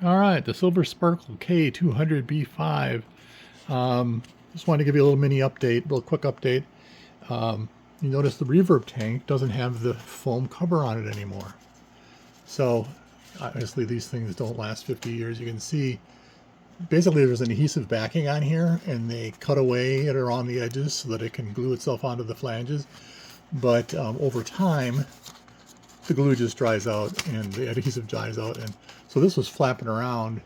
All right, the Silver Sparkle K200B5. Just wanted to give you a little mini update, real quick update. You notice the reverb tank doesn't have the foam cover on it anymore. So obviously these things don't last 50 years. You can see basically there's an adhesive backing on here, and they cut away it around the edges so that it can glue itself onto the flanges. But over time, the glue just dries out and the adhesive dries out, and so this was flapping around,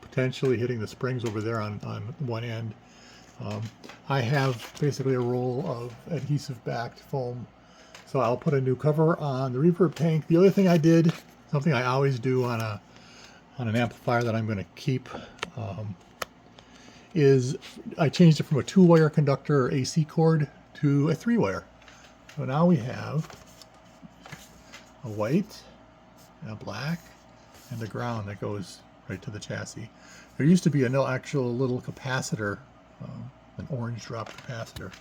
potentially hitting the springs over there on one end. I have basically a roll of adhesive backed foam, so I'll put a new cover on the reverb tank. The other thing I did, something I always do on an amplifier that I'm going to keep, is I changed it from a 2-wire conductor or AC cord to a 3-wire. So now we have a white, and a black, and a ground that goes right to the chassis. There used to be an actual little capacitor, an orange drop capacitor,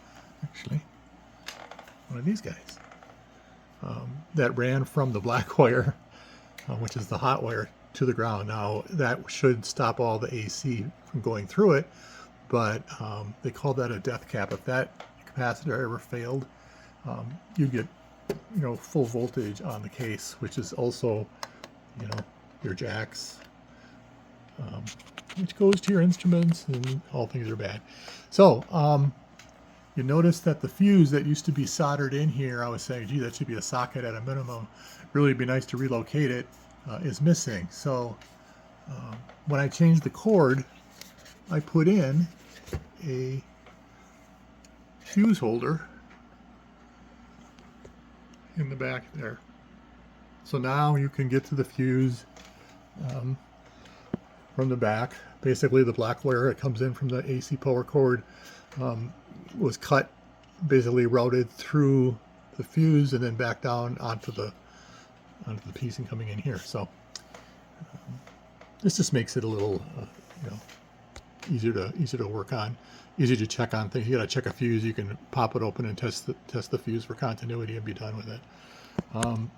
actually, one of these guys, that ran from the black wire, which is the hot wire, to the ground. Now that should stop all the AC from going through it, but they call that a death cap. If that capacitor ever failed, you'd get full voltage on the case, which is also your jacks, which goes to your instruments, and all things are bad. So you notice that the fuse that used to be soldered in here, I was saying, gee, that should be a socket at a minimum, really be nice to relocate it, is missing. So when I changed the cord, I put in a fuse holder in the back there. So now you can get to the fuse from the back. Basically the black wire that comes in from the AC power cord was cut, basically routed through the fuse and then back down onto the piecing coming in here. So this just makes it a little easier to work on, easier to check on things. You got to check a fuse, you can pop it open and test the fuse for continuity and be done with it.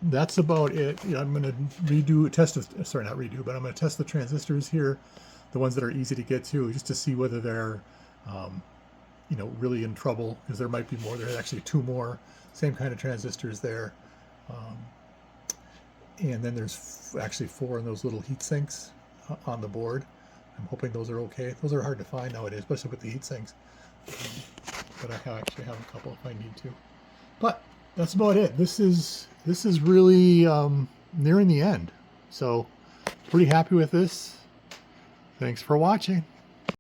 That's about it. I'm going to test the transistors here, the ones that are easy to get to, just to see whether they're really in trouble, because there might be more. There's actually 2 more same kind of transistors there, and then there's actually 4 in those little heat sinks on the board. I'm hoping those are okay. Those are hard to find nowadays, especially with the heat sinks. But I actually have a couple if I need to. But that's about it. This is really nearing the end. So pretty happy with this. Thanks for watching.